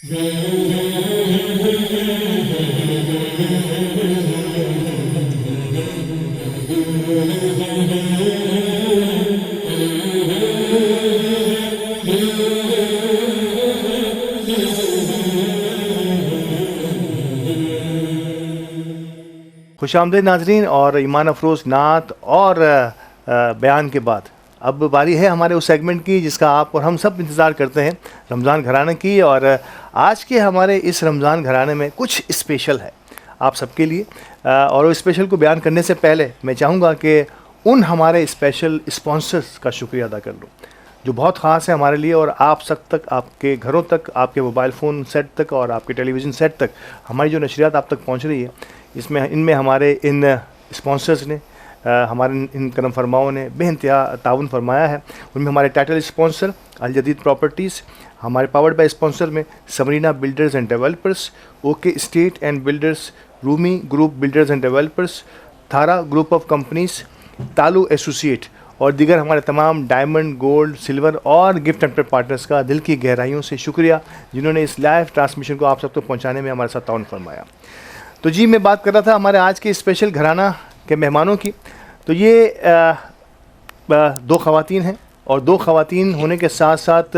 खुशामदीद नाजरीन और ईमान अफरोज़ नात और बयान के बाद अब बारी है हमारे उस सेगमेंट की जिसका आप और हम सब इंतज़ार करते हैं, रमज़ान घराने की। और आज के हमारे इस रमज़ान घराने में कुछ स्पेशल है आप सबके लिए। और उस स्पेशल को बयान करने से पहले मैं चाहूँगा कि उन हमारे स्पेशल स्पॉन्सर्स का शुक्रिया अदा कर लूँ जो बहुत ख़ास है हमारे लिए, और आप सब तक, आपके घरों तक, आपके मोबाइल फ़ोन सेट तक और आपके टेलीविज़न सेट तक हमारी जो नशरियात आप तक पहुँच रही है, इनमें हमारे इन स्पॉन्सर्स ने हमारे इन करम फरमाओं ने बेइंतहा ताउन फरमाया है। उनमें हमारे टाइटल स्पॉन्सर अल जदीद प्रॉपर्टीज़, हमारे पावर्ड बाय स्पॉन्सर में समरीना builders and developers, okay state and builders, Rumi group builders and developers, थारा ग्रुप ऑफ कंपनीज़, तालू एसोसिएट और दीगर हमारे तमाम डायमंड, गोल्ड, सिल्वर और गिफ्ट एंड पार्टनर्स का दिल की गहराइयों से शुक्रिया जिन्होंने इस लाइव ट्रांसमिशन को आप सब तक पहुँचाने में हमारे साथ ताउन फरमाया। तो जी, मैं बात कर रहा था हमारे आज के स्पेशल घराना के मेहमानों की। तो ये दो ख़वातीन हैं और दो ख़वातीन होने के साथ साथ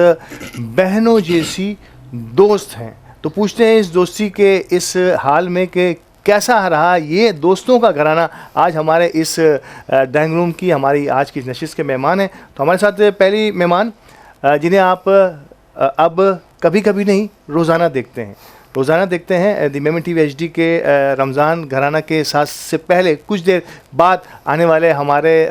बहनों जैसी दोस्त हैं। तो पूछते हैं इस दोस्ती के इस हाल में कि कैसा रहा ये दोस्तों का घराना। आज हमारे इस डाइनिंग रूम की हमारी आज की नशिस्त के मेहमान हैं। तो हमारे साथ पहली मेहमान जिन्हें आप अब कभी कभी नहीं रोज़ाना देखते हैं दी मेमन टीवी एचडी के रमज़ान घराना के साथ से पहले कुछ देर बाद आने वाले हमारे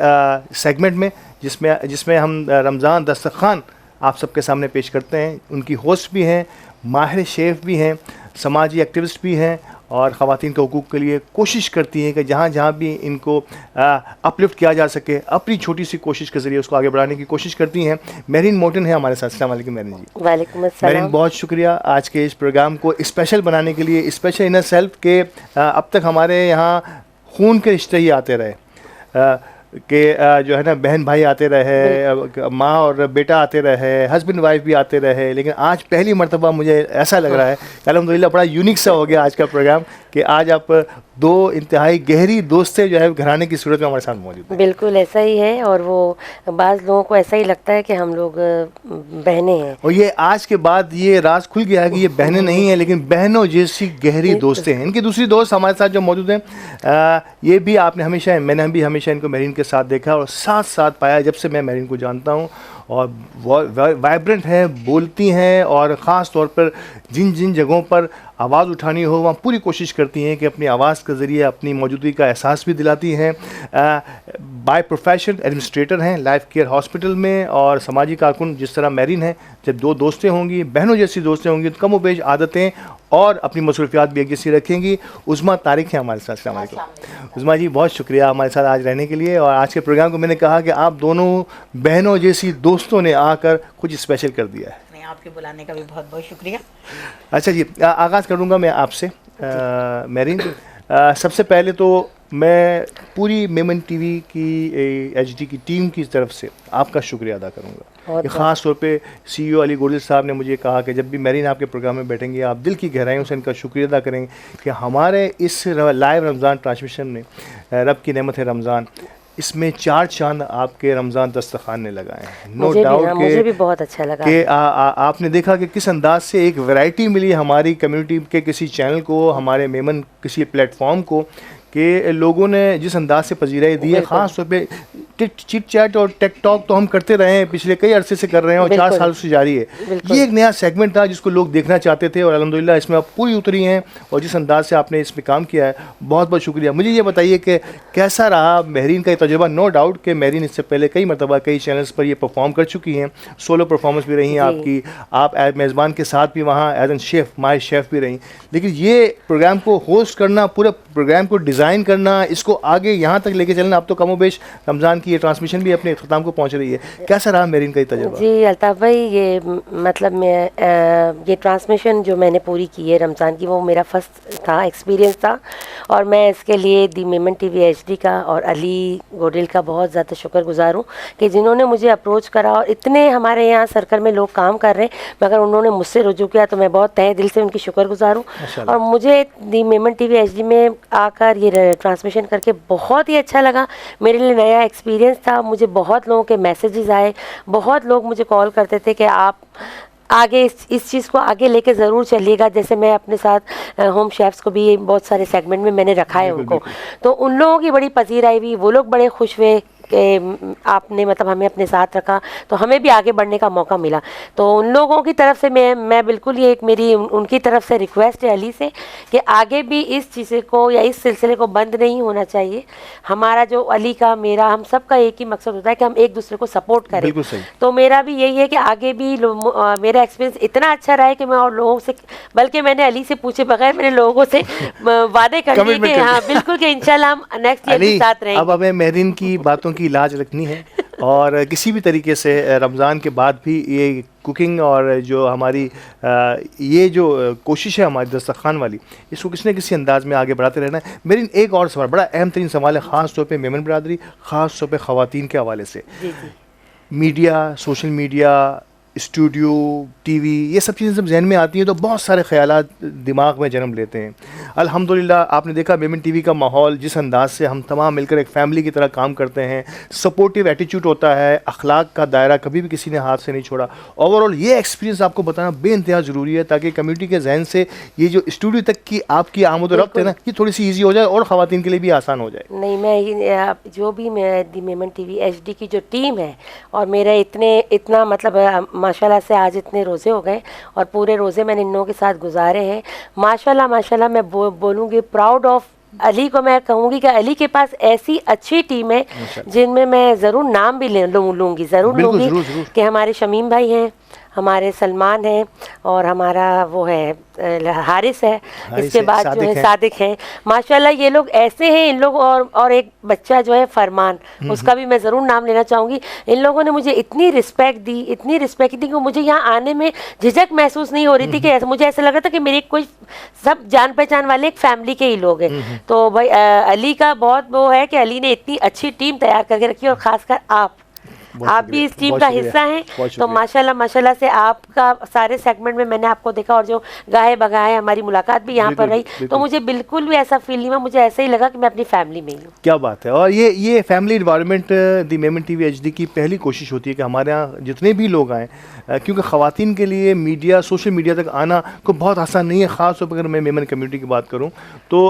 सेगमेंट में जिसमें हम रमज़ान दस्तरखान आप सबके सामने पेश करते हैं। उनकी होस्ट भी हैं, माहिर शेफ़ भी हैं, समाजी एक्टिविस्ट भी हैं और ख़वातीन के हुकूक़ के लिए कोशिश करती हैं कि जहाँ जहाँ भी इनको अपलिफ्ट किया जा सके अपनी छोटी सी कोशिश के ज़रिए उसको आगे बढ़ाने की कोशिश करती हैं। मेरीन मोटन है हमारे साथ। अस्सलाम वालेकुम मेरीन जी। वालेकुम अस्सलाम। मेरीन, बहुत शुक्रिया आज के इस प्रोग्राम को स्पेशल बनाने के लिए। स्पेशल इन सेल्फ के अब तक हमारे यहाँ खून के रिश्ते ही आते रहे कि जो है ना, बहन भाई आते रहे, माँ और बेटा आते रहे, हस्बैंड वाइफ भी आते रहे, लेकिन आज पहली मर्तबा मुझे ऐसा लग रहा है अल्हम्दुलिल्लाह बड़ा यूनिक सा हो गया आज का प्रोग्राम कि आज आप दो इंतहाई गहरी दोस्तें जो है घराने की सूरत में हमारे साथ मौजूद हैं। बिल्कुल ऐसा ही है और वो बाज़ लोगों को ऐसा ही लगता है कि हम लोग बहनें हैं, और ये आज के बाद ये राज खुल गया है कि ये बहनें नहीं हैं लेकिन बहनों जैसी गहरी दोस्तें हैं। इनकी दूसरी दोस्त हमारे साथ जो मौजूद हैं, ये भी मैंने भी हमेशा इनको मेरीन के साथ देखा और साथ साथ पाया जब से मैं मेरीन को जानता हूँ। और वाइब्रेंट हैं, बोलती हैं और ख़ास तौर पर जिन जिन जगहों पर आवाज़ उठानी हो वहाँ पूरी कोशिश करती हैं कि अपनी आवाज़ के ज़रिए अपनी मौजूदगी का एहसास भी दिलाती हैं। बाय प्रोफेशन एडमिनिस्ट्रेटर हैं लाइफ केयर हॉस्पिटल में और समाजी कारकुन जिस तरह मेरीन है। जब दो दोस्तें होंगी, बहनों जैसी दोस्तें होंगी तो कम बेश आदतें और अपनी मसरूफियात भी एक जैसी रखेंगी। उज़मा तारिक हैं हमारे साथ। अस्सलाम वालेकुम उज़मा जी, बहुत शुक्रिया हमारे साथ आज रहने के लिए। और आज के प्रोग्राम को मैंने कहा कि आप दोनों बहनों जैसी दोस्तों ने आकर कुछ स्पेशल कर दिया है। आपके बुलाने का भी बहुत बहुत शुक्रिया। अच्छा जी, आगाज़ करूँगा मैं आपसे मेरीन। सबसे पहले तो मैं पूरी मेमन टीवी की एचडी की टीम की तरफ से आपका शुक्रिया अदा करूँगा। ख़ास तौर पे सीईओ अली गोडिल साहब ने मुझे कहा कि जब भी मेरीन आपके प्रोग्राम में बैठेंगे आप दिल की गहराइयों से इनका शुक्रिया अदा करेंगे कि हमारे इस लाइव रमज़ान ट्रांसमिशन में रब की नेमत है रमज़ान, इसमें 4 चांद आपके रमज़ान दस्तरखान ने लगाए हैं। नो डाउट मुझे भी बहुत अच्छा लगा कि आपने देखा कि किस अंदाज से एक वैरायटी मिली हमारी कम्युनिटी के किसी चैनल को, हमारे मेमन किसी प्लेटफॉर्म को, कि लोगों ने जिस अंदाज से पजीराई दी है। ख़ास तौर पे चिट चैट और टेक टॉक तो हम करते रहे हैं, पिछले कई अरसे से कर रहे हैं और 4 साल से जारी है। ये एक नया सेगमेंट था जिसको लोग देखना चाहते थे और अल्हम्दुलिल्लाह इसमें आप पूरी उतरी हैं और जिस अंदाज से आपने इसमें काम किया है बहुत बहुत शुक्रिया। मुझे ये बताइए कि कैसा रहा मेरीन का ये तजुर्बा। नो डाउट कि मेरीन इससे पहले कई मरतबा कई चैनल्स पर ये परफॉर्म कर चुकी हैं, सोलो परफॉर्मेंस भी रही हैं आपकी, आप एज मेज़बान के साथ भी वहाँ एज एन शेफ़, माहिर शेफ़ भी रहीं, लेकिन ये प्रोग्राम को होस्ट करना, पूरे प्रोग्राम को डिज़ाइन करना, इसको आगे यहाँ तक लेके चलना, अब तो कमोबेश रमज़ान की ये ट्रांसमिशन भी अपने अख्ताम को पहुँच रही है, कैसा रहा मेरिन का ये तजुर्बा? जी अल्ताफ़ भाई, ये मतलब मैं ये ट्रांसमिशन जो मैंने पूरी की है रमज़ान की, वो मेरा फर्स्ट था एक्सपीरियंस था, और मैं इसके लिए दी मेमन टीवी एचडी का और अली गोडिल का बहुत ज़्यादा शुक्रगुजार हूँ कि जिन्होंने मुझे अप्रोच करा। और इतने हमारे यहाँ सर्कल में लोग काम कर रहे हैं, मगर उन्होंने मुझसे रुजू किया, तो मैं बहुत तहे दिल से उनकी शुक्रगुजार हूँ। और मुझे दी मेमन टीवी एचडी में आकर ये ट्रांसमिशन करके बहुत ही अच्छा लगा, मेरे लिए नया एक्सपीरियंस था। मुझे बहुत लोगों के मैसेजेस आए, बहुत लोग मुझे कॉल करते थे कि आप आगे इस चीज़ को आगे लेके ज़रूर चलिएगा। जैसे मैं अपने साथ होम शेफ्स को भी बहुत सारे सेगमेंट में मैंने रखा है उनको, तो उन लोगों की बड़ी पसीर आई हुई, वो लोग बड़े खुश हुए कि आपने मतलब हमें अपने साथ रखा, तो हमें भी आगे बढ़ने का मौका मिला। तो उन लोगों की तरफ से मैं बिल्कुल, ये एक मेरी उनकी तरफ से रिक्वेस्ट है अली से कि आगे भी इस चीज़ को या इस सिलसिले को बंद नहीं होना चाहिए। हमारा जो अली का मेरा हम सब का एक ही मकसद होता है कि हम एक दूसरे को सपोर्ट करें। तो मेरा भी यही है कि आगे भी मेरा एक्सपीरियंस इतना अच्छा रहा है कि मैं और लोगों से, बल्कि मैंने अली से पूछे बगैर मैंने लोगों से वादे कर दिए कि हाँ बिल्कुल कि इंशाल्लाह हम नेक्स्ट ईयर भी साथ रहेंगे। अब हमें मेरिन की बातों की लाज रखनी है और किसी भी तरीके से रमज़ान के बाद भी ये कुकिंग और जो हमारी ये जो कोशिश है हमारी दस्तरखान वाली, इसको किसी न किसी अंदाज में आगे बढ़ाते रहना है। मेरी एक और सवाल, बड़ा अहम तरीन सवाल है, ख़ास तौर पे मेमन बरादरी, ख़ास तौर पे ख़वातीन के हवाले से। Media, social media, studio, TV, ये सब चीज़ें जब जहन में आती हैं तो बहुत सारे ख्यालात दिमाग में जन्म लेते हैं। अल्हम्दुलिल्लाह आपने देखा मेमन टीवी का माहौल जिस अंदाज से हम तमाम मिलकर एक फ़ैमिली की तरह काम करते हैं, सपोर्टिव एटीट्यूड होता है, अखलाक का दायरा कभी भी किसी ने हाथ से नहीं छोड़ा। ओवरऑल ये एक्सपीरियंस आपको बताना बेइंतहा ज़रूरी है ताकि कम्युनिटी के जहन से ये जो स्टूडियो तक की आपकी आमद रफ्त है ना, ये थोड़ी सी ईजी हो जाए और ख़वातीन के लिए भी आसान हो जाए। नहीं, मैं जो भी मैं दी मेमन टीवी एचडी की जो टीम है, और मेरा इतना मतलब माशाल्लाह से आज इतने रोज़े हो गए और पूरे रोज़े मैंने इन लोगों के साथ गुजारे हैं। माशाल्लाह मैं बोलूँगी प्राउड ऑफ अली को, मैं कहूँगी कि अली के पास ऐसी अच्छी टीम है जिनमें मैं ज़रूर नाम भी लूँगी कि हमारे शमीम भाई हैं, हमारे सलमान हैं, और हमारा वो है हारिस है, इसके बाद जो है सादिक हैं। माशाल्लाह ये लोग ऐसे हैं, इन लोग और एक बच्चा जो है फरमान, उसका भी मैं ज़रूर नाम लेना चाहूँगी। इन लोगों ने मुझे इतनी रिस्पेक्ट दी कि मुझे यहाँ आने में झिझक महसूस नहीं हो रही थी कि मुझे ऐसा लग रहा था कि मेरे कोई सब जान पहचान वाले एक फैमिली के ही लोग हैं। तो भाई अली का बहुत वो है कि अली ने इतनी अच्छी टीम तैयार करके रखी, और ख़ासकर आप भी इस टीम का हिस्सा हैं। तो माशाल्लाह से आपका सारे सेगमेंट में मैंने आपको देखा, और जो गाहे बगाहे हमारी मुलाकात भी यहाँ पर रही, तो मुझे बिल्कुल भी ऐसा फील नहीं हुआ, मुझे ऐसा ही लगा कि मैं अपनी फैमिली में ही हूँ। क्या बात है। और ये फैमिली इन्वायरमेंट दी मेमन टीवी एचडी की पहली कोशिश होती है कि हमारे यहाँ जितने भी लोग आएँ, क्योंकि ख़वातीन के लिए मीडिया, सोशल मीडिया तक आना को बहुत आसान नहीं है। ख़ास तौर पर अगर मैं मेमन कम्युनिटी की बात करूँ तो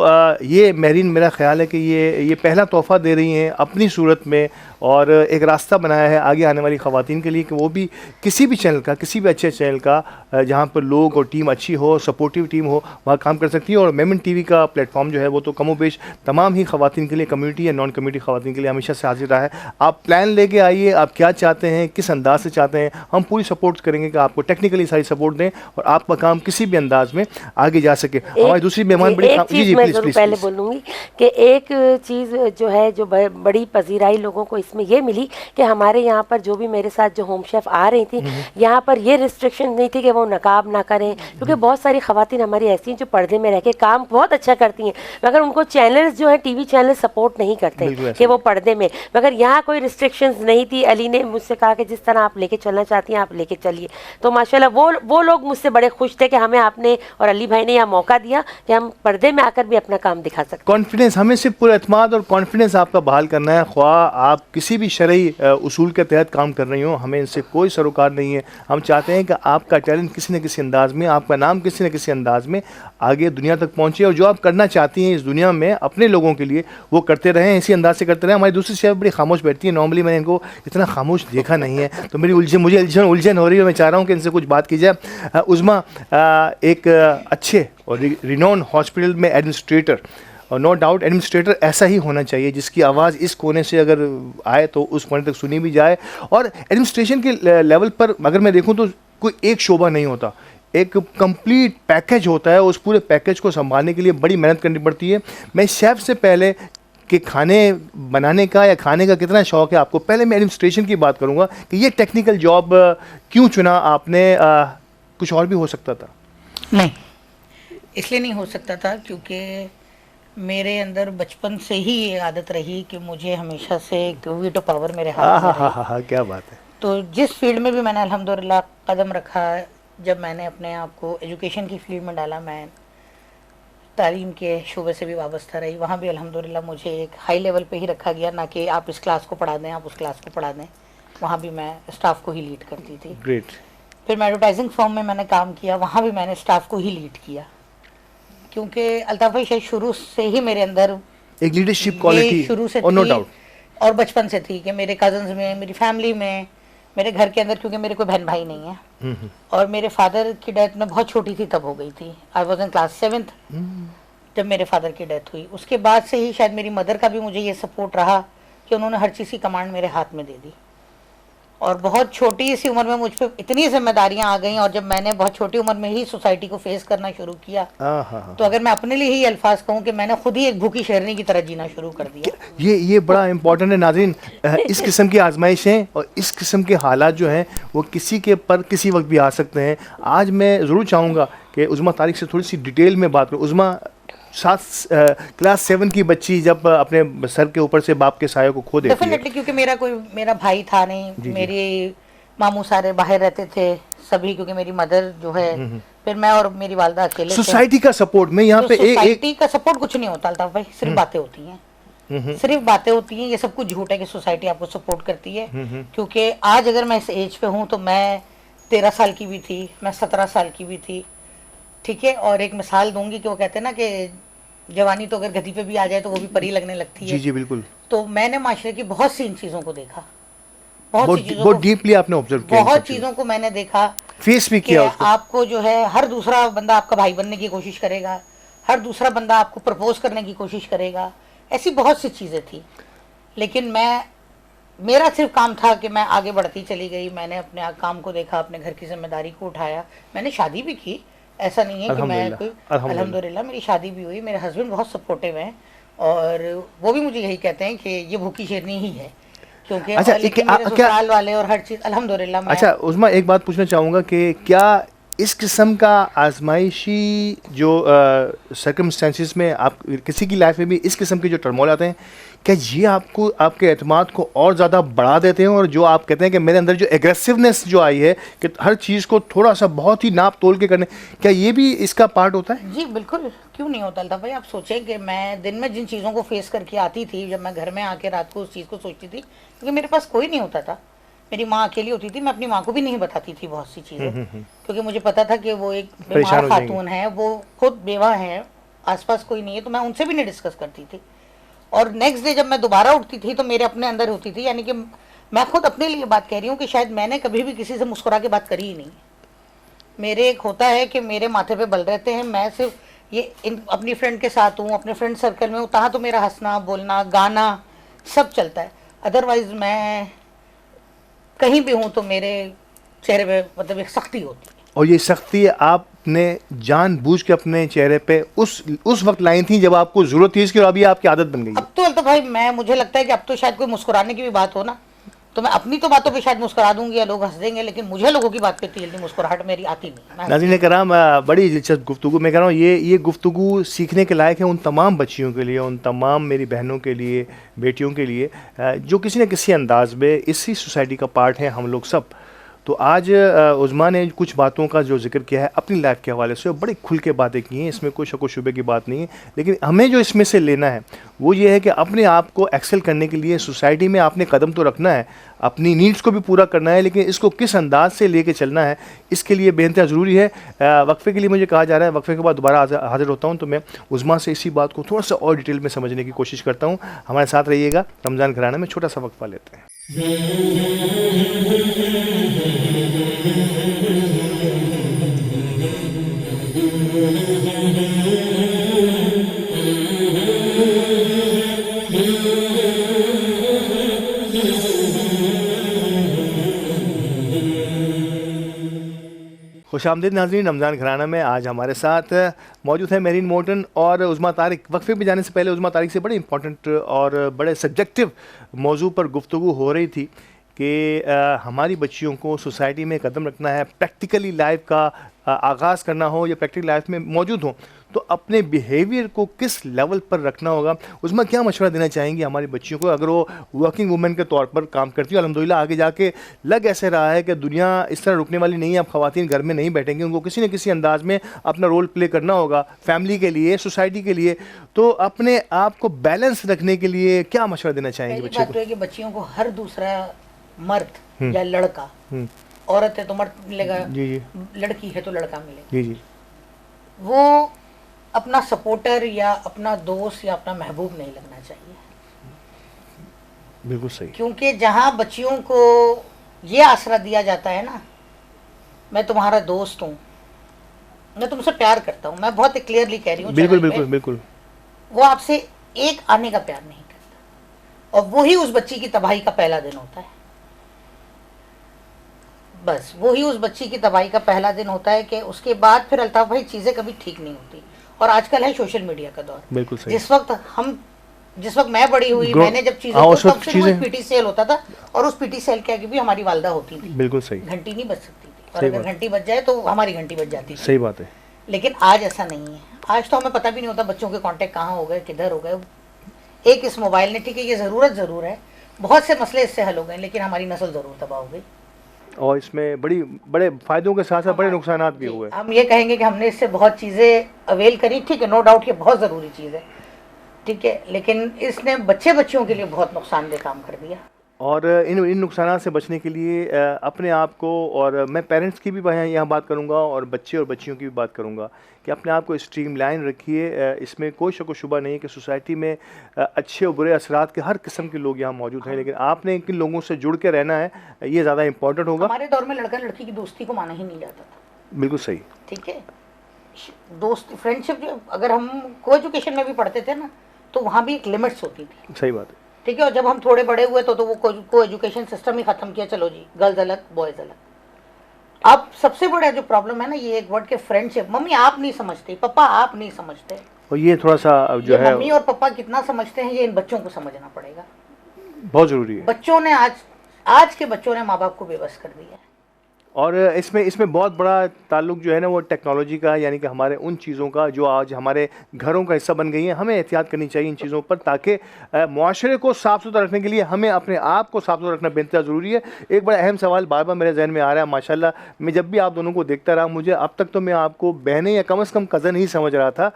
ये मेरिन, मेरा ख्याल है कि ये पहला तोहफ़ा दे रही हैं अपनी सूरत में, और एक रास्ता बनाया है आगे आने वाली ख़वातीन के लिए कि वो भी किसी भी चैनल का, किसी भी अच्छे चैनल का जहाँ पर लोग और टीम अच्छी हो, सपोर्टिव टीम हो, वहाँ काम कर सकती है। और मेमन टीवी का प्लेटफॉर्म जो है वो तो कमोबेश तमाम ही ख़वातीन के लिए, कम्युनिटी या नॉन कम्युनिटी ख़वातीन के लिए हमेशा से हाजिर रहा है। आप प्लान लेके आइए, आप क्या चाहते हैं, किस अंदाज से चाहते हैं, हम पूरी सपोर्ट करेंगे कि आपको टेक्निकली सारी सपोर्ट दें और आपका काम किसी भी अंदाज में आगे जा सके। हमारी दूसरी मेहमान पहले बोलूँगी कि एक चीज़ जो है जो बड़ी पजीराई लोगों को इसमें यह मिली कि हमारे यहाँ पर जो भी मेरे साथ जो होम शेफ आ रही थी, यहाँ पर ये रिस्ट्रिक्शन नहीं थी कि वो नकाब ना करें, क्योंकि बहुत सारी ख़वातीन हमारी ऐसी हैं जो पर्दे में रह के काम बहुत अच्छा करती हैं, मगर उनको चैनल्स जो है टीवी चैनल सपोर्ट नहीं करते कि वो पर्दे में। मगर यहाँ कोई रिस्ट्रिक्शंस नहीं थी। अली ने मुझसे कहा कि जिस तरह आप लेके चलना चाहती हैं आप लेके चलिए। तो माशाल्लाह वो लोग मुझसे बड़े खुश थे कि हमें आपने और अली भाई ने यह मौका दिया कि हम पर्दे में आकर भी अपना काम दिखा सकते। कॉन्फिडेंस, हमें सिर्फ पूरा एतमाद और कॉन्फिडेंस आपका बहाल करना है। ख्वाह आप किसी भी शरई उसूल के तहत काम कर रही हो, हमें इनसे कोई सरोकार नहीं है। हम चाहते हैं कि आपका टैलेंट किसी न किसी अंदाज में, आपका नाम किसी न किसी अंदाज में आगे दुनिया तक पहुंचे, और जो आप करना चाहती हैं इस दुनिया में अपने लोगों के लिए वो करते रहें, इसी अंदाज से करते रहें। हमारी दूसरी शेफ बड़ी खामोश बैठती है, नॉर्मली मैंने इनको इतना खामोश देखा नहीं है, तो मेरी उलझन हो रही है। मैं चाह रहा हूँ कि इनसे कुछ बात की जाए। उज़मा एक अच्छे और रिनोन हॉस्पिटल में एडमिनिस्ट्रेटर, और नो डाउट एडमिनिस्ट्रेटर ऐसा ही होना चाहिए जिसकी आवाज़ इस कोने से अगर आए तो उस कोने तक सुनी भी जाए। और एडमिनिस्ट्रेशन के लेवल पर अगर मैं देखूं तो कोई एक शोबा नहीं होता, एक कंप्लीट पैकेज होता है। उस पूरे पैकेज को संभालने के लिए बड़ी मेहनत करनी पड़ती है। मैं शेफ़ से पहले कि खाने बनाने का या खाने का कितना शौक है आपको? पहले मैं एडमिनिस्ट्रेशन की बात करूँगा कि ये टेक्निकल जॉब क्यों चुना आपने? कुछ और भी हो सकता था? नहीं, इसलिए नहीं हो सकता था क्योंकि मेरे अंदर बचपन से ही ये आदत रही कि मुझे हमेशा से वीटो पावर मेरे हाथ में रही। हाँ, क्या बात है। तो जिस फील्ड में भी मैंने अल्हम्दुलिल्लाह कदम रखा, जब मैंने अपने आप को एजुकेशन की फील्ड में डाला, मैं तालीम के शोबे से भी वाबस्ता रही, वहाँ भी अल्हम्दुलिल्लाह मुझे एक हाई लेवल पे ही रखा गया, ना कि आप इस क्लास को पढ़ा दें, आप उस क्लास को पढ़ा दें। वहाँ भी मैं स्टाफ को ही लीड करती थी। ग्रेट। फिर मैं एडवर्टाइजिंग फर्म में मैंने काम किया, वहाँ भी मैंने स्टाफ को ही लीड किया, क्योंकि अल्ताफ़ भाई शायद शुरू से ही मेरे अंदर एक लीडरशिप ये क्वालिटी शुरू से और नो थी डाउट, और बचपन से थी कि मेरे कजन्स में, मेरी फैमिली में, मेरे घर के अंदर, क्योंकि मेरे कोई बहन भाई नहीं है और मेरे फादर की डेथ मैं बहुत छोटी थी तब हो गई थी। I was in class 7th जब मेरे फादर की डेथ हुई। उसके बाद से ही शायद मेरी मदर का भी मुझे ये सपोर्ट रहा कि उन्होंने हर चीज़ की कमांड मेरे हाथ में दे दी, और बहुत छोटी सी उम्र में मुझ पर इतनी जिम्मेदारियां आ गई। और जब मैंने बहुत छोटी उम्र में ही सोसाइटी को फेस करना शुरू किया, तो अगर मैं अपने लिए ही अल्फाज कहूँ कि मैंने खुद ही एक भूखी शेरनी की तरह जीना शुरू कर दिया। ये बड़ा इंपॉर्टेंट है नाज़रीन। इस किस्म की आजमाइशें और इस किस्म के हालात जो हैं वो किसी के पर किसी वक्त भी आ सकते हैं। आज मैं ज़रूर चाहूँगा कि उज़मा तारिक से थोड़ी सी डिटेल में बात करूँ। उज़मा, क्लास 7 की बच्ची जब अपने सर के ऊपर से बाप के साये को खो देती है। डेफिनेटली, क्योंकि मेरा भाई था नहीं, मेरे मामू सारे बाहर रहते थे सभी, क्योंकि मेरी मदर जो है, फिर मैं और मेरी वालदा अकेले थे। सोसाइटी का सपोर्ट में यहाँ पे सोसाइटी का सपोर्ट कुछ नहीं होता अल्ताफ भाई, सिर्फ बातें होती हैं, सिर्फ बातें होती हैं। ये सब कुछ झूठ है कि सोसाइटी आपको सपोर्ट करती है, क्योंकि आज अगर मैं इस एज पे हूँ तो मैं 13 साल की भी थी, मैं 17 साल की भी थी, ठीक है। और एक मिसाल दूंगी कि वो कहते हैं ना कि जवानी तो अगर गधी पे भी आ जाए तो वो भी परी लगने लगती है। जी जी बिल्कुल। तो मैंने माशरे की बहुत सी इन चीज़ों को देखा, बहुत डीपली आपने ऑब्जर्व किया, बहुत चीज़ों को मैंने देखा, फेस भी किया उसको। आपको जो है हर दूसरा बंदा आपका भाई बनने की कोशिश करेगा, हर दूसरा बंदा आपको प्रपोज करने की कोशिश करेगा, ऐसी बहुत सी चीज़ें थी। लेकिन मेरा सिर्फ काम था कि मैं आगे बढ़ती चली गई। मैंने अपने काम को देखा, अपने घर की जिम्मेदारी को उठाया। मैंने शादी भी की, ऐसा नहीं है कि मैं कोई, अल्हम्दुलिल्लाह मेरी शादी भी हुई। मेरे हस्बैंड बहुत सपोर्टिव हैं और वो भी मुझे यही कहते हैं कि ये भूखी शेरनी ही है, क्योंकि अच्छा, लेकिन मेरे ससुराल वाले और हर चीज़ अल्हम्दुलिल्लाह। अच्छा उज़मा, एक बात पूछना चाहूँगा कि क्या इस किस्म का आजमाइशी जो सर्कमस्टेंसेस में आप किसी की लाइफ में भी इस किस्म के जो टर्मोल आते हैं, क्या ये आपको आपके एतमाद को और ज़्यादा बढ़ा देते हैं? और जो आप कहते हैं कि मेरे अंदर जो एग्रेसिवनेस जो आई है कि हर चीज़ को थोड़ा सा बहुत ही नाप तोल के करने, क्या ये भी इसका पार्ट होता है? जी बिल्कुल, क्यों नहीं होता था भाई। आप सोचें कि मैं दिन में जिन चीज़ों को फेस करके आती थी, जब मैं घर में आके रात को उस चीज़ को सोचती थी, क्योंकि मेरे पास कोई नहीं होता था, मेरी माँ अकेली होती थी। मैं अपनी माँ को भी नहीं बताती थी बहुत सी चीज़ें, क्योंकि मुझे पता था कि वो एक बीमार खातून है, वो खुद बेवा है, आसपास कोई नहीं है, तो मैं उनसे भी नहीं डिस्कस करती थी। और नेक्स्ट डे जब मैं दोबारा उठती थी तो मेरे अपने अंदर होती थी, यानी कि मैं खुद अपने लिए बात कह रही हूँ कि शायद मैंने कभी भी किसी से मुस्कुरा के बात करी ही नहीं। मेरे एक होता है कि मेरे माथे पे बल रहते हैं, मैं सिर्फ ये अपनी फ्रेंड के साथ हूँ, अपने फ्रेंड सर्कल में हूँ, तहाँ तो मेरा हंसना बोलना गाना सब चलता है। अदरवाइज मैं कहीं भी हूँ तो मेरे चेहरे पे मतलब एक सख्ती होती है। और ये सख्ती आपने जानबूझ के अपने चेहरे पे उस वक्त लाई थी जब आपको जरूरत थी इसकी, और अभी आपकी आदत बन गई है? अब तो भाई मुझे लगता है कि अब तो शायद कोई मुस्कुराने की भी बात हो ना, तो मैं अपनी तो बातों पे शायद मुस्कुरा दूंगी या लोग हंस देंगे, लेकिन मुझे लोगों की बात पे इतनी जल्दी मुस्कुराहट मेरी आती नहीं। नाज़रीन कराम, बड़ी दिलचस्प गुफ्तगू। मैं कह रहा हूँ ये गुफ्तगू सीखने के लायक है उन तमाम बच्चियों के लिए, उन तमाम मेरी बहनों के लिए, बेटियों के लिए, जो किसी न किसी अंदाज में इसी सोसाइटी का पार्ट है हम लोग सब। तो आज उज़मा ने कुछ बातों का जो जिक्र किया है अपनी लाइफ के हवाले से, बड़ी खुल के बातें की हैं, इसमें कोई शक व शुबे की बात नहीं है। लेकिन हमें जो इसमें से लेना है वो ये है कि अपने आप को एक्सेल करने के लिए सोसाइटी में आपने कदम तो रखना है, अपनी नीड्स को भी पूरा करना है, लेकिन इसको किस अंदाज से लेके चलना है इसके लिए बेहतरीन ज़रूरी है। वक्फे के लिए मुझे कहा जा रहा है, वक्फे के बाद दोबारा हाजिर होता हूँ, तो मैं उज़मा से इसी बात को थोड़ा सा और डिटेल में समझने की कोशिश करता हूँ। हमारे साथ रहिएगा। रमज़ान घराना में छोटा सा वक्फा लेते हैं। खुशामदीद नाज़रीन, रमज़ान घराना में आज हमारे साथ मौजूद है मेरीन मोर्टन और उज़मा तारिक। वक्फे पे जाने से पहले उज़मा तारिक से बड़े इंपॉर्टेंट और बड़े सब्जेक्टिव मौजू पर गुफ्तगू हो रही थी कि हमारी बच्चियों को सोसाइटी में कदम रखना है, प्रैक्टिकली लाइफ का आगाज़ करना हो या प्रैक्टिकल लाइफ में मौजूद हो तो अपने बिहेवियर को किस लेवल पर रखना होगा। उसमें क्या मशवरा देना चाहेंगी हमारी बच्चियों को अगर वो वर्किंग वुमेन के तौर पर काम करती है। अल्हम्दुलिल्लाह आगे जाके लग ऐसे रहा है कि दुनिया इस तरह रुकने वाली नहीं है, अब ख़वातीन घर में नहीं बैठेंगी, उनको किसी न किसी अंदाज में अपना रोल प्ले करना होगा फैमिली के लिए, सोसाइटी के लिए। तो अपने आप को बैलेंस रखने के लिए क्या मशवरा देना चाहेंगे पहली बच्चों बात तो है कि बच्चियों को हर दूसरा मर्द या लड़का, हम्म। औरत है तो मर्द मिलेगा, जी जी लड़की है तो लड़का मिलेगा, जी जी वो अपना सपोर्टर या अपना दोस्त या अपना महबूब नहीं लगना चाहिए। बिल्कुल सही। क्योंकि जहाँ बच्चियों को ये आसरा दिया जाता है ना, मैं तुम्हारा दोस्त हूँ, मैं तुमसे प्यार करता हूँ, मैं बहुत क्लियरली कह रही हूँ, बिल्कुल चैनल पे, बिल्कुल बिल्कुल। वो आपसे एक आने का प्यार नहीं करता और वही उस बच्ची की तबाही का पहला दिन होता है। बस वही उस बच्ची की तबाही का पहला दिन होता है कि उसके बाद फिर अल्ताफ भाई चीज़ें कभी ठीक नहीं होती। और आजकल है सोशल मीडिया का दौर। बिल्कुल सही। जिस वक्त मैं बड़ी हुई, मैंने जब चीज़ें उस वक्त चीज़ें पीटी सेल होता था और उस पीटी सेल के आगे भी हमारी वालदा होती थी। बिल्कुल सही। घंटी नहीं बज सकती थी और अगर घंटी बज जाए तो हमारी घंटी बज जाती थी। सही बात है। लेकिन आज ऐसा नहीं है। आज तो हमें पता भी नहीं होता बच्चों के कांटेक्ट कहाँ हो गए, किधर हो गए। एक इस मोबाइल ने, ठीक है ये ज़रूरत ज़रूर है, बहुत से मसले इससे हल हो गए, लेकिन हमारी नस्ल ज़रूर तबाह हो गई और इसमें बड़े फायदों के साथ साथ बड़े नुकसानात भी हुए। हम ये कहेंगे कि हमने इससे बहुत चीज़ें अवेल करी, ठीक है, नो डाउट ये बहुत ज़रूरी चीज़ है, ठीक है, लेकिन इसने बच्चियों के लिए बहुत नुकसानदेह काम कर दिया। और इन नुकसानात से बचने के लिए अपने आप को, और मैं पेरेंट्स की भी यहाँ बात करूँगा और बच्चे और बच्चियों की भी बात करूँगा कि अपने आप को स्ट्रीम लाइन रखिए। इसमें कोई शक व शुबा नहीं है कि सोसाइटी में अच्छे और बुरे असरात के हर किस्म के लोग यहाँ मौजूद हैं, लेकिन आपने किन लोगों से जुड़ के रहना है ये ज़्यादा इंपॉर्टेंट होगा। हमारे दौर में लड़का लड़की की दोस्ती को माना ही नहीं जाता था। बिल्कुल सही। ठीक है, दोस्त फ्रेंडशिप अगर हम को एजुकेशन में भी पढ़ते थे ना तो वहाँ भी एक लिमिट्स होती थी। सही बात है। ठीक है, और जब हम थोड़े बड़े हुए तो वो को एजुकेशन सिस्टम ही खत्म किया, चलो जी गर्ल्स अलग बॉयज अलग। अब सबसे बड़ा जो प्रॉब्लम है ना ये एक वर्ड के फ्रेंडशिप, मम्मी आप नहीं समझते, पापा आप नहीं समझते, और ये थोड़ा सा जो है मम्मी और पापा कितना समझते हैं ये इन बच्चों को समझना पड़ेगा, बहुत ज़रूरी है। बच्चों ने आज के बच्चों ने माँ बाप को बेबस कर दिया है। और इसमें बहुत बड़ा ताल्लुक जो है ना वो टेक्नोलॉजी का, यानी कि हमारे उन चीज़ों का जो आज हमारे घरों का हिस्सा बन गई हैं। हमें एहतियात करनी चाहिए इन चीज़ों पर, ताकि मुआशरे को साफ़ सुथरा रखने के लिए हमें अपने आप को साफ़ सुथरा रखना बेहतर ज़रूरी है। एक बड़ा अहम सवाल बार बार मेरे जहन में आ रहा है, माशाल्लाह मैं जब भी आप दोनों को देखता रहा, मुझे अब तक तो मैं आपको बहनें या कम से कम कज़न ही समझ रहा था।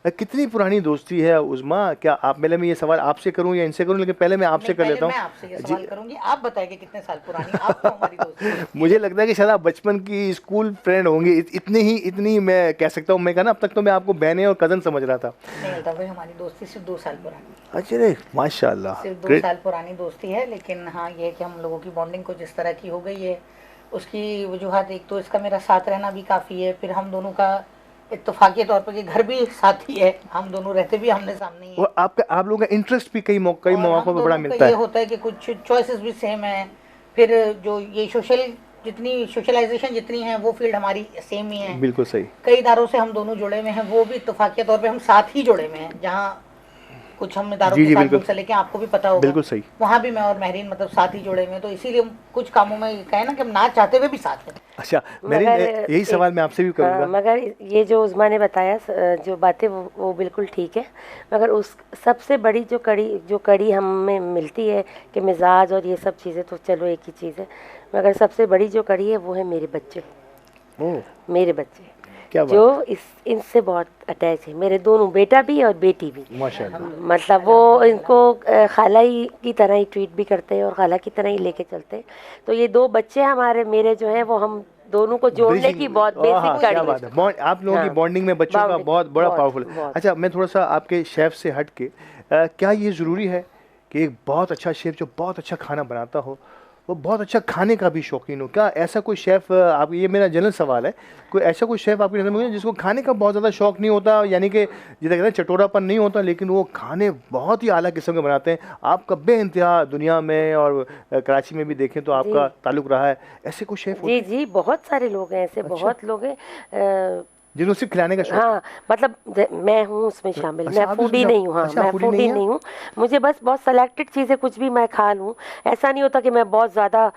कितनी पुरानी दोस्ती है उज़मा? क्या आप पहले मैं ये सवाल आपसे करूं या इनसे करूं, लेकिन पहले मैं आपसे कर लेता हूं। मैं आपसे ये सवाल करूंगी, आप बताइए कितने साल पुरानी आपको हमारी दोस्ती? मुझे लगता है कि शायद आप बचपन की स्कूल फ्रेंड होंगी, इतनी मैं कह सकता हूं। मैं कहा ना अब तक तो मैं आपको बहनें और कज़न समझ रहा था। नहीं भाई, हमारी दोस्ती सिर्फ 2 साल पुरानी। अच्छा रे, माशाल्लाह, सिर्फ 2 साल पुरानी दोस्ती है, लेकिन हाँ ये है कि हम लोगों की बॉन्डिंग को जिस तरह की हो गई है उसकी वजूहत, एक तो इसका मेरा साथ रहना भी काफ़ी है, फिर हम दोनों का इत्तेफाकी तौर पर कि घर भी साथ ही है, हम दोनों रहते भी हमने सामने ही है। और आप लोगों का इंटरेस्ट भी कई मौक़ों पे बड़ा मिलता है। ये होता है कि कुछ चॉइसेस भी सेम है, फिर जो ये सोशलाइजेशन जितनी है वो फील्ड हमारी सेम ही है। बिल्कुल सही। कई इदारों से हम दोनों जुड़े हुए हैं, वो भी इत्तेफाकिया तौर पे हम साथ ही जुड़े हुए हैं, जहाँ कुछ हम इदारों के साथ मुंसलिक लेके आपको भी पता होगा। बिल्कुल सही। वहाँ भी मैं और महरीन मतलब साथ ही जुड़े हुए हैं, तो इसीलिए कुछ कामों में कहे ना कि हम ना चाहते हुए भी साथ हैं। अच्छा महरीन, यही सवाल मैं आपसे भी करूँगा। मगर ये जो उज़मा ने बताया जो बातें वो बिल्कुल ठीक है, मगर उस सबसे बड़ी जो कड़ी हमें मिलती है कि मिजाज और ये सब चीज़ें तो चलो एक ही चीज़ है, मगर सबसे बड़ी जो कड़ी है वो है मेरे बच्चे। मेरे बच्चे क्या जो इनसे बहुत अटैच है, मेरे दोनों, बेटा भी और बेटी भी माशाल्लाह। मतलब वो इनको खाला ही की तरह ही ट्रीट भी करते हैं और खाला की तरह ही लेके चलते हैं। तो ये 2 बच्चे हमारे मेरे जो है वो हम दोनों को जोड़ने की बहुत बेसिक कड़ी है। आप लोगों की बॉन्डिंग में बच्चों का बहुत बड़ा पावरफुल है। अच्छा मैं थोड़ा सा आपके शेफ़ से हट के क्या ये ज़रूरी है कि एक बहुत अच्छा शेफ़ जो बहुत अच्छा खाना बनाता हो वो बहुत अच्छा खाने का भी शौकीन हो। क्या ऐसा कोई शेफ़ आप, ये मेरा जनरल सवाल है, कोई ऐसा कोई शेफ़ आपकी नज़र में है जिसको खाने का बहुत ज़्यादा शौक नहीं होता, यानी कि जिसे कहते हैं चटोरापन नहीं होता, लेकिन वो खाने बहुत ही आला किस्म के बनाते हैं? आपका बेइंतहा दुनिया में और कराची में भी देखें तो आपका ताल्लुक़ रहा है, ऐसे कोई शेफ़ होते जी हैं जी, बहुत सारे लोग हैं ऐसे, बहुत लोग हैं जिन्हें सिर्फ खिलाने का शौक है? हाँ, मतलब मैं हूँ उसमें शामिल, अच्छा, मैं आप भी फूडी उसमें नहीं हूँ। हाँ, अच्छा, मैं फूडी फूडी नहीं हैं? नहीं हूँ। मुझे बस बहुत सेलेक्टेड चीज़ें कुछ भी मैं खा लूँ। ऐसा नहीं होता कि मैं बहुत ज़्यादा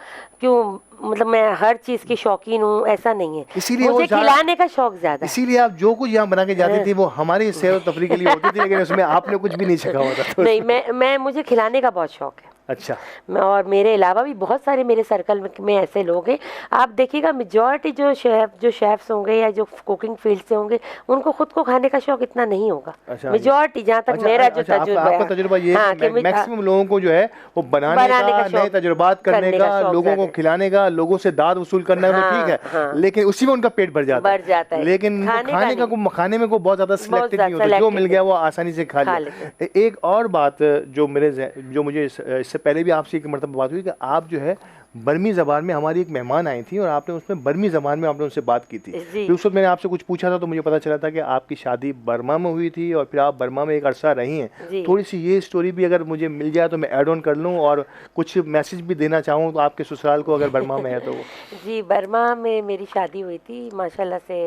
क्यों, मतलब मैं हर चीज़ की शौकीन हूँ, ऐसा नहीं है। इसीलिए वो मुझे खिलाने का शौक ज़्यादा है। इसीलिए आप जो कुछ यहाँ बना के जाती थी वो हमारी सैर और तफरीह के लिए होती थी, लेकिन उसमें आपने कुछ भी नहीं सीखा हुआ था तो नहीं, मैं मुझे खिलाने का बहुत शौक है। अच्छा, और मेरे अलावा भी बहुत सारे मेरे सर्कल में ऐसे लोग हैं। आप देखिएगा मेजॉरिटी जो शेफ्स होंगे या जो कुकिंग फील्ड से होंगे, उनको खुद को खाने का शौक इतना नहीं होगा। अच्छा, मेजॉरिटी, जहाँ तक मेरा जो तजुर्बा आपका तजुर्बा ये हाँ, है कि कि मैक्सिमम लोगों को जो है वो बनाने का, नए शौक तजुर्बात करने का, शौक लोगों को ज़्यादा है। खिलाने का, लोगों से दाद वसूल करना है, वो ठीक है, हाँ। लेकिन उसी में उनका पेट भर जाता है। लेकिन उनको खाने में को बहुत ज़्यादा सिलेक्टेड नहीं होता, जो मिल गया वो आसानी से खा लिया। एक और बात जो मुझे इससे पहले भी आपसे एक मरतबा बात हुई कि आप जो है बर्मी ज़बान में, हमारी एक मेहमान आई थी और आपने उसमें बर्मी ज़बान में आपने उनसे बात की थी। फिर उस वक्त मैंने आपसे कुछ पूछा था तो मुझे पता चला था कि आपकी शादी बर्मा में हुई थी और फिर आप बर्मा में एक अरसा रही हैं। थोड़ी सी ये स्टोरी भी अगर मुझे मिल जाए तो मैं ऐड ऑन कर लूँ और कुछ मैसेज भी देना चाहूँ तो आपके ससुराल को, अगर बर्मा में है तो। जी, बर्मा में मेरी शादी हुई थी माशाल्लाह से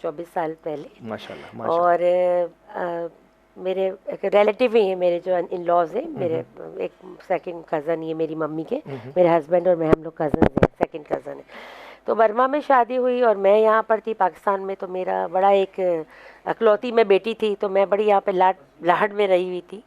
24 साल पहले। माशाल्लाह। और मेरे एक रिलेटिव ही हैं, मेरे जो इन लॉज हैं, मेरे एक सेकंड कज़न, ये मेरी मम्मी के, मेरे हस्बैंड और मैं, हम लोग कज़न हैं, सेकंड कज़न है। तो बर्मा में शादी हुई और मैं यहाँ पर थी पाकिस्तान में। तो मेरा बड़ा एक अकलौती मैं बेटी थी, तो मैं बड़ी यहाँ पे लाड में रही हुई थी।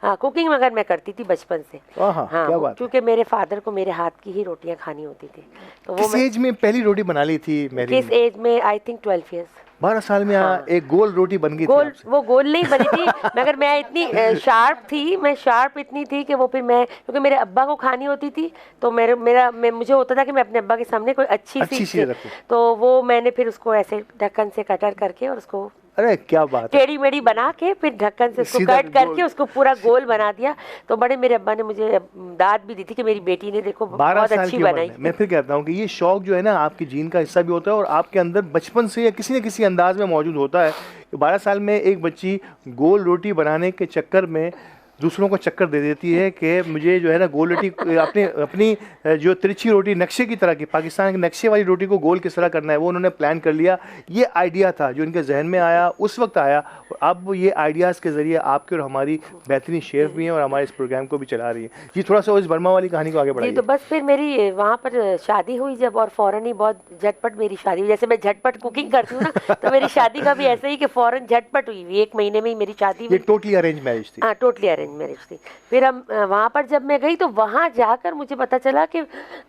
कुकिंग मगर मैं करती थी बचपन से। हाँ, क्योंकि मेरे फादर को मेरे हाथ की ही रोटियाँ खानी होती थी। तो वो किस एज में पहली रोटी बना ली थी मेरी? किस एज में? I think 12 years. 12 साल में एक गोल रोटी बन गई गोल, थी वो गोल नहीं बनी थी मगर मैं इतनी शार्प थी, मैं शार्प इतनी थी कि वो फिर मैं, क्योंकि मेरे अब्बा को खानी होती थी तो मुझे होता था कि मैं अपने अब्बा के सामने कोई अच्छी सी रखूं। तो वो मैंने फिर उसको ऐसे ढक्कन से कटर करके और उसको, अरे क्या बात है, टेढ़ी मेढ़ी बना के फिर ढक्कन से उसको कट करके उसको पूरा गोल बना दिया। तो बड़े मेरे अब्बा ने मुझे दाद भी दी थी कि मेरी बेटी ने देखो बहुत अच्छी बनाई। मैं फिर कहता हूँ कि ये शौक जो है ना आपकी जीन का हिस्सा भी होता है और आपके अंदर बचपन से या किसी न किसी अंदाज में मौजूद होता है कि 12 साल में एक बच्ची गोल रोटी बनाने के चक्कर में दूसरों को चक्कर दे देती है कि मुझे जो है ना गोल रोटी अपनी जो तिरछी रोटी नक्शे की तरह की, पाकिस्तान के नक्शे वाली रोटी को गोल किस तरह करना है वो उन्होंने प्लान कर लिया। ये आइडिया था जो इनके जहन में आया, उस वक्त आया, और अब ये आइडियाज़ के ज़रिए आपके और हमारी बेहतरीन शेफ़ भी हैं और हमारे इस प्रोग्राम को भी चला रही है। जी, थोड़ा सा इस बर्मा वाली कहानी को आगे बढ़ाइए। तो बस फिर मेरी वहाँ पर शादी हुई जब, और फ़ौरन ही बहुत झटपट मेरी शादी हुई। जैसे मैं झटपट कुकिंग करती हूँ ना तो मेरी शादी का भी ऐसे ही कि फ़ौरन झटपट हुई, 1 महीने में ही मेरी शादी हुई। ये टोटली अरेंज मैरिज थी? हाँ, टोटली अरेंज मैरिज थी। फिर हम वहाँ पर जब मैं गई तो वहाँ जाकर मुझे पता चला कि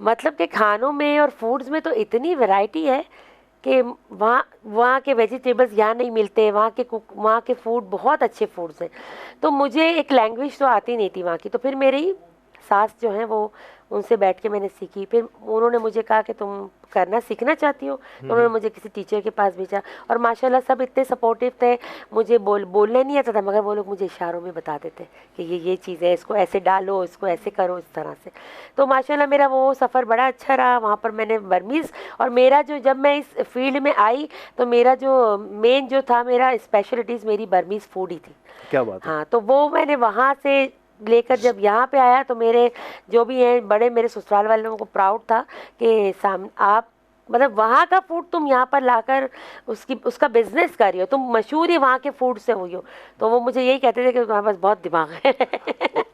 मतलब कि खानों में और फूड्स में तो इतनी वैरायटी है कि वहाँ के वेजिटेबल्स यहाँ नहीं मिलते, वहाँ के फूड बहुत अच्छे फूड्स हैं। तो मुझे एक लैंग्वेज तो आती नहीं थी वहाँ की, तो फिर मेरी सास जो हैं वो, उनसे बैठ के मैंने सीखी। फिर उन्होंने मुझे कहा कि तुम करना सीखना चाहती हो, तो उन्होंने मुझे किसी टीचर के पास भेजा और माशाल्लाह सब इतने सपोर्टिव थे। मुझे बोलने नहीं आता था मगर वो लोग मुझे इशारों में बताते थे कि ये चीज़ है, इसको ऐसे डालो, इसको ऐसे करो, इस तरह से। तो माशाल्लाह मेरा वो सफ़र बड़ा अच्छा रहा। वहाँ पर मैंने बर्मीज़, और मेरा जो, जब मैं इस फील्ड में आई तो मेरा जो मेन जो था, मेरा स्पेशलिटीज़ मेरी बर्मीज़ फूड ही थी। क्या बात है। हाँ, तो वो मैंने वहाँ से लेकर जब यहाँ पे आया तो मेरे जो भी हैं बड़े, मेरे ससुराल वाले लोगों को प्राउड था कि आप मतलब वहाँ का फूड तुम यहाँ पर लाकर उसका बिजनेस कर रही हो, तुम मशहूर ही वहाँ के फूड से हुई हो। तो वो मुझे यही कहते थे कि तुम्हारे पास बहुत दिमाग है।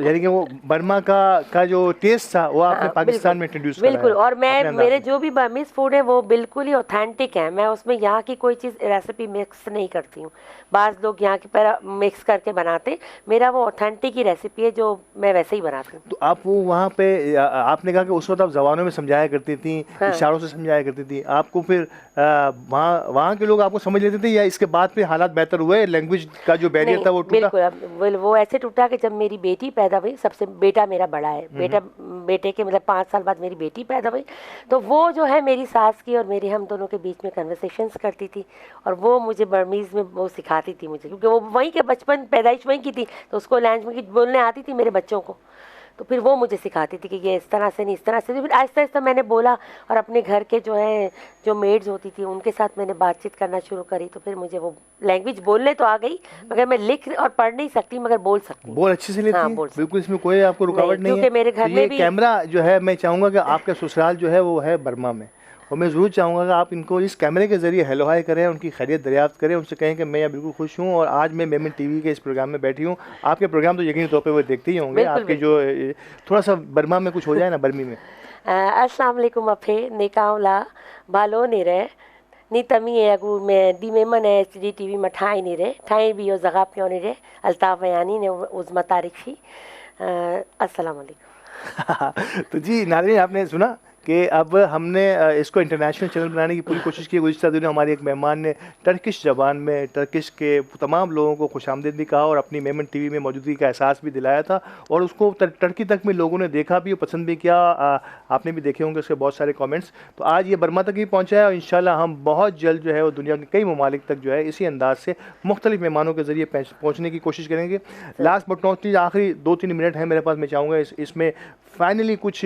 यानी कि वो बर्मा का जो टेस्ट था वो आपने पाकिस्तान में इंट्रोड्यूस कराया। बिल्कुल। और मेरे जो भी बर्मीज फूड है वो बिल्कुल ही ऑथेंटिक है। मैं उसमें यहाँ की कोई चीज़ रेसिपी मिक्स नहीं करती हूँ। बाज़ लोग यहाँ की पर मिक्स करके बनाते, मेरा वो ऑथेंटिक ही रेसिपी है जो मैं वैसे ही बनाती हूँ। तो आप वो वहाँ पे, आपने कहा कि उस वक्त आप ज़बानों में समझाया करती थी, इशारों से समझाया करती थी, आपको फिर वहाँ के लोग आपको समझ लेते थे या इसके बाद फिर हालात बेहतर हुए, लैंग्वेज का जो बैरियर था वो टूटा? बिल्कुल, वो ऐसे टूटा कि जब मेरी बेटी पैदा हुई, सबसे बेटा मेरा बड़ा है, बेटे के मतलब 5 साल बाद मेरी बेटी पैदा हुई, तो वो जो है मेरी सास की और मेरी, हम दोनों के बीच में कन्वर्सेशंस करती थी और वो मुझे बर्मीज़ में वो सिखाती थी मुझे, क्योंकि वो वहीं के बचपन पैदाइश वहीं की थी तो उसको लैंग्वेज बोलने आती थी मेरे बच्चों को। तो फिर वो मुझे सिखाती थी कि ये इस तरह से नहीं, इस तरह से। फिर आहिस्ता आहिस्ता मैंने बोला और अपने घर के जो है जो मेड्स होती थी उनके साथ मैंने बातचीत करना शुरू करी, तो फिर मुझे वो लैंग्वेज बोलने तो आ गई, मगर मैं लिख और पढ़ नहीं सकती, मगर बोल सकती हूँ। बहुत अच्छे से लेती हाँ, हैं, बोल सकती बिल्कुल इसमें कोई आपको रुकावट नहीं है। क्योंकि मेरे घर तो में ये भी कैमरा जो है, मैं चाहूँगा कि आपका ससुराल जो है वो है बर्मा में, और मैं ज़रूर चाहूँगा कि आप इनको इस कैमरे के ज़रिए हेलो हाय करें, उनकी खैरियत दरियाफ्त करें, उनसे कहें कि मैं यहाँ बिल्कुल खुश हूँ और आज मैं मेमन टीवी के इस प्रोग्राम में बैठी हूँ। आपके प्रोग्राम तो यकीनी तौर पे वो देखते ही होंगे। बिल्कुल, आपके जो थोड़ा सा बर्मा में कुछ हो जाए ना, बर्मी में। अस्सलाम वालेकुम अफे नेकावला बालो ने रे नी तमी है अगू में दी मेमन है एचडी टीवी में ठाई नहीं रे ठाई भी यो जगह पे नहीं रे अल्ताफ बयानी ने उज़मा तारीखी। अस्सलाम वालेकुम। तो जी नाज़रीन, आपने सुना कि अब हमने इसको इंटरनेशनल चैनल बनाने की पूरी कोशिश की। गुज़िश्ता दिनों हमारे एक मेहमान ने टर्किश ज़बान में टर्किश के तमाम लोगों को खुशामदीद भी कहा और अपनी मेमन टीवी में मौजूदगी का एहसास भी दिलाया था, और उसको टर्की तक में लोगों ने देखा भी और पसंद भी किया। आपने भी देखे होंगे उसके बहुत सारे कमेंट्स। तो आज ये बर्मा तक ही पहुँचा है और इंशाल्लाह हम बहुत जल्द जो है वो दुनिया के कई ममालिक तक जो है इसी अंदाज से मुख्तलिफ मेहमानों के ज़रिए पहुँचने की कोशिश करेंगे। लास्ट बट नॉट लीस्ट, आखिरी 2-3 मिनट है मेरे पास, मैं चाहूँगा इसमें फाइनली कुछ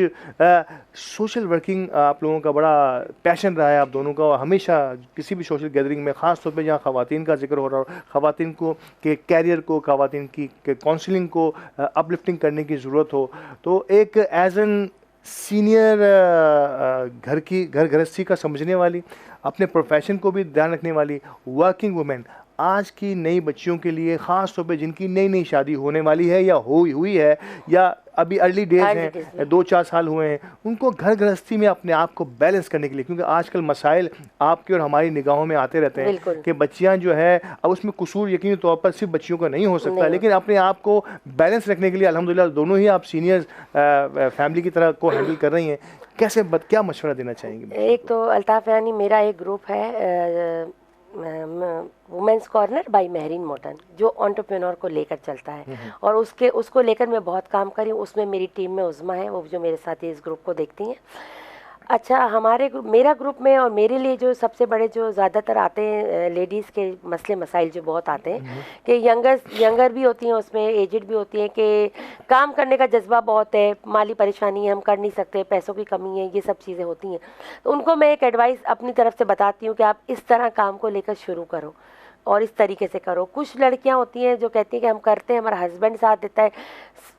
सोशल वर्किंग आप लोगों का बड़ा पैशन रहा है आप दोनों का, और हमेशा किसी भी सोशल गैदरिंग में ख़ास तौर पे जहाँ ख़वातीन का जिक्र हो रहा हो, ख़वातीन को के कैरियर को, ख़वातीन की काउंसलिंग को अपलिफ्टिंग करने की ज़रूरत हो, तो एक एज एन सीनियर घर गृहस्थी का समझने वाली, अपने प्रोफेशन को भी ध्यान रखने वाली वर्किंग वुमेन, आज की नई बच्चियों के लिए ख़ास तौर पे जिनकी नई नई शादी होने वाली है या हुई है या अभी अर्ली डेज हैं, 2-4 साल हुए हैं, उनको घर गृहस्थी में अपने आप को बैलेंस करने के लिए, क्योंकि आजकल मसाइल आपकी और हमारी निगाहों में आते रहते हैं कि बच्चियां जो है, अब उसमें कसूर यकीनी तौर पर सिर्फ बच्चियों का नहीं हो सकता, लेकिन अपने आप को बैलेंस रखने के लिए अल्हम्दुलिल्लाह दोनों ही आप सीनियर फैमिली की तरह को हैंडल कर रही हैं। कैसे क्या मशवरा देना चाहेंगे? एक तो अल्ताफ यानी मेरा एक ग्रुप है वुमेंस कॉर्नर बाय महरीन मोटन, जो एंटरप्रेन्योर को लेकर चलता है, और उसको लेकर मैं बहुत काम करी हूँ। उसमें मेरी टीम में उज़मा है, वो जो मेरे साथ इस ग्रुप को देखती हैं। अच्छा, मेरा ग्रुप में और मेरे लिए जो सबसे बड़े जो ज़्यादातर आते हैं लेडीज़ के मसले मसाइल जो बहुत आते हैं कि यंगर भी होती हैं, उसमें एजड भी होती हैं, कि काम करने का जज्बा बहुत है, माली परेशानी है, हम कर नहीं सकते, पैसों की कमी है, ये सब चीज़ें होती हैं। तो उनको मैं एक एडवाइस अपनी तरफ से बताती हूँ कि आप इस तरह काम को लेकर शुरू करो और इस तरीके से करो। कुछ लड़कियाँ होती हैं जो कहती हैं कि हम करते हैं, हमारा हस्बैंड साथ देता है,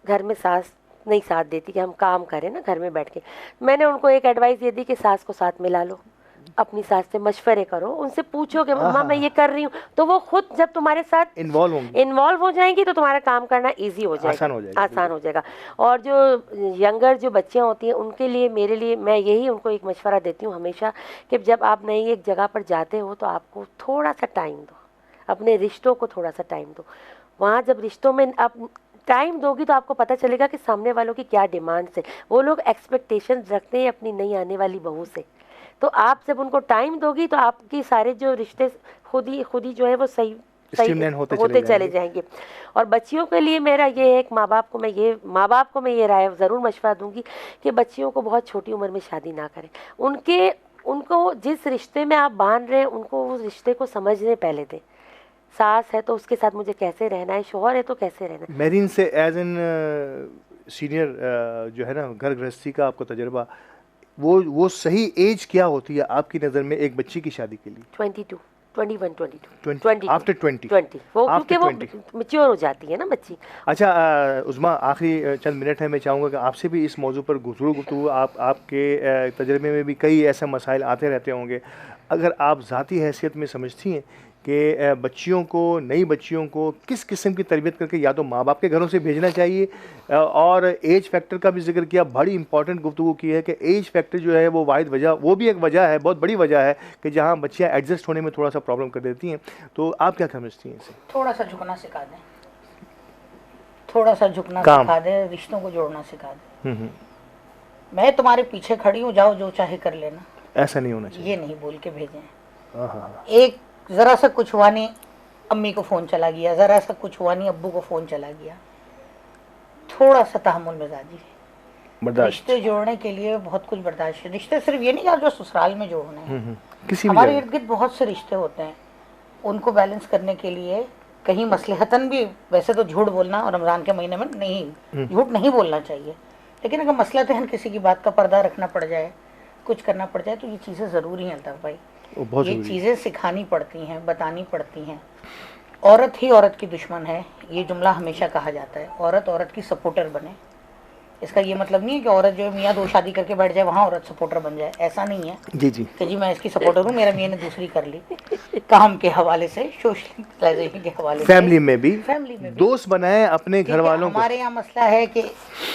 घर में सास नहीं साथ देती कि हम काम करें ना घर में बैठ के। मैंने उनको एक एडवाइस ये दी कि सास को साथ मिला लो, अपनी सास से मशवरे करो, उनसे पूछो कि मम्मा मैं ये कर रही हूँ, तो वो खुद जब तुम्हारे साथ इन्वॉल्व हो जाएंगी तो तुम्हारा काम करना इजी हो जाएगा, आसान हो जाएगा। और जो यंगर जो बच्चियाँ होती हैं उनके लिए, मेरे लिए, मैं यही उनको एक मशवरा देती हूँ हमेशा कि जब आप नई एक जगह पर जाते हो तो आपको थोड़ा सा टाइम दो, अपने रिश्तों को थोड़ा सा टाइम दो। वहाँ जब रिश्तों में आप टाइम दोगी तो आपको पता चलेगा कि सामने वालों की क्या डिमांड्स है, वो लोग एक्सपेक्टेशंस रखते हैं अपनी नई आने वाली बहू से। तो आप जब उनको टाइम दोगी तो आपकी सारे जो रिश्ते खुद ही जो है वो सही होते चले जाएंगे। और बच्चियों के लिए मेरा ये है, माँ बाप को मैं ये राय ज़रूर मशवरा दूंगी कि बच्चियों को बहुत छोटी उम्र में शादी ना करें। उनको जिस रिश्ते में आप बांध रहे हैं उनको उस रिश्ते को समझने पहले दें। सास है तो उसके साथ मुझे कैसे रहना है, शोहर है तो कैसे रहना है। मेरीन से एज एन सीनियर जो है ना घर गृहस्थी का आपको तजर्बा, वो सही एज क्या होती है आपकी नज़र में एक बच्ची की शादी के लिए? 21 आफ्टर 20 वो क्योंकि वो मैच्योर हो जाती है ना बच्ची। अच्छा उज़मा, आखिरी चंद मिनट है, मैं चाहूँगा कि आपसे भी इस मौजू पर गुफ्तगू, आपके तजर्बे में भी कई ऐसे मसाइल आते रहते होंगे। अगर आप ज़ाती हैसियत में समझती हैं कि बच्चियों को, नई बच्चियों को किस किस्म की तरबियत करके या तो माँ बाप के घरों से भेजना चाहिए, और एज फैक्टर का भी जिक्र किया, बड़ी इंपॉर्टेंट गुफ्तगू की है कि एज फैक्टर जो है वो वाहिद वजह, वो भी एक वजह है, बहुत बड़ी वजह है कि जहाँ बच्चियाँ एडजस्ट होने में थोड़ा सा प्रॉब्लम कर देती हैं। तो आप क्या समझती हैं इसे? थोड़ा सा झुकना सिखा दें, थोड़ा सा झुकना सिखा दें, रिश्तों को जोड़ना सिखा दें। मैं तुम्हारे पीछे खड़ी हूँ, जाओ जो चाहे कर लेना, ऐसा नहीं होना चाहिए, ये नहीं बोल के भेजें। एक ज़रा सा कुछ हुआ नहीं, अम्मी को फ़ोन चला गया, ज़रा सा कुछ हुआ नहीं, अब्बू को फ़ोन चला गया। थोड़ा सा तहम्मुल मिजाजी, रिश्ते जोड़ने के लिए बहुत कुछ बर्दाश्त है। रिश्ते सिर्फ ये नहीं कि जो ससुराल में जोड़ने हैं, हमारे इर्द गिर्द बहुत से रिश्ते होते हैं, उनको बैलेंस करने के लिए कहीं मसलहतन भी, वैसे तो झूठ बोलना और रमज़ान के महीने में नहीं, झूठ नहीं बोलना चाहिए, लेकिन अगर मसलहतन किसी की बात का पर्दा रखना पड़ जाए, कुछ करना पड़ जाए, तो ये चीज़ें ज़रूरी हैं अल्ताफ़ भाई। बहुत ये ज़रूरी है। चीज़ें सिखानी पड़ती हैं, बतानी पड़ती हैं। औरत ही औरत की दुश्मन है, ये जुमला हमेशा कहा जाता है। औरत औरत की सपोर्टर बने, इसका ये मतलब नहीं है कि औरत जो है मियाँ दो शादी करके बैठ जाए वहाँ औरत सपोर्टर बन जाए, ऐसा नहीं है जी जी। कि जी मैं इसकी सपोर्टर हूँ, मेरा मियाँ ने दूसरी कर ली। काम के हवाले से, सोशलाइजेशन के हवाले से, फैमिली में भी फैमिली में भी दोस्त बनाए अपने घर क्योंकि वालों को। हमारे यहाँ मसला है कि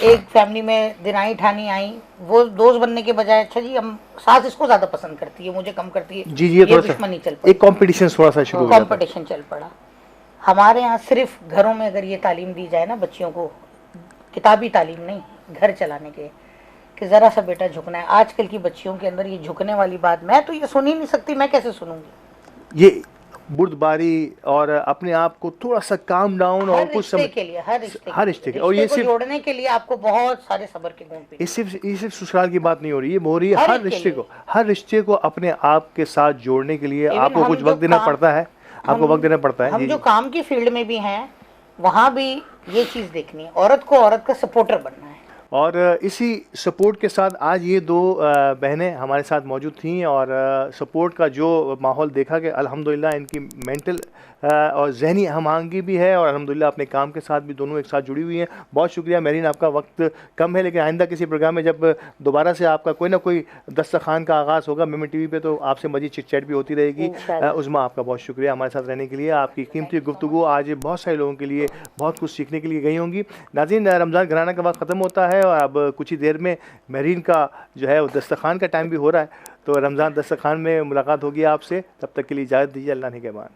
एक फैमिली में दिनाई ठानी आई, वो दोस्त बनने के बजाय अच्छा जी हम सास इसको ज्यादा पसंद करती है, मुझे कम करती है, जी जी, ये थोड़ा दुश्मनी चल सा पड़ी, एक कंपटीशन थोड़ा सा शुरू हो जाता है। कंपटीशन चल पड़ा। हमारे यहाँ सिर्फ घरों में अगर ये तालीम दी जाए ना बच्चियों को, किताबी तालीम नहीं, घर चलाने के, कि ज़रा सा बेटा झुकना है। आजकल की बच्चियों के अंदर ये झुकने वाली बात, मैं तो ये सुन ही नहीं सकती, मैं कैसे सुनूंगी। ये बुर्दबारी और अपने आप को थोड़ा सा काम डाउन और हर कुछ रिश्ते समय के लिए, हर रिश्ते हर रिश्ते के, और ये को सिर्फ जोड़ने के लिए आपको बहुत सारे सब्र के गुण पे, ये सिर्फ ससुराल की बात नहीं हो रही, ये हो रही है हर हर एक के रिश्ते लिए। को, हर रिश्ते को अपने आप के साथ जोड़ने के लिए Even आपको हम कुछ जो वक्त देना काम- पड़ता है, आपको वक्त देना पड़ता है। हम जी जो जी। काम की फील्ड में भी हैं, वहाँ भी ये चीज़ देखनी है, औरत को औरत का सपोर्टर बनना है। और इसी सपोर्ट के साथ आज ये दो बहनें हमारे साथ मौजूद थीं, और सपोर्ट का जो माहौल देखा कि अल्हम्दुलिल्लाह इनकी मेंटल और ज़हनी हम आहंगी भी है, और अल्हम्दुलिल्लाह अपने काम के साथ भी दोनों एक साथ जुड़ी हुई हैं। बहुत शुक्रिया मेरीन, आपका वक्त कम है, लेकिन आइंदा किसी प्रोग्राम में जब दोबारा से आपका कोई ना कोई दस्तरखान का आगाज़ होगा मेमन टीवी पे, तो आपसे मज़ीद चिट-चैट भी होती रहेगी। इंशाल्लाह। उज़मा, आपका बहुत शुक्रिया हमारे साथ रहने के लिए, आपकी कीमती गुफ्तगू आज बहुत सारे लोगों के लिए बहुत कुछ सीखने के लिए गई होंगी। नाज़रीन, रमज़ान घराना का वक्त ख़त्म होता है, और अब कुछ ही देर में मेरीन का जो है वो दस्तरखान का टाइम भी हो रहा है, तो रमज़ान दस्तरखान में मुलाकात होगी आपसे। तब तक के लिए इजाज़त दीजिए, अल्लाह ने के बाद।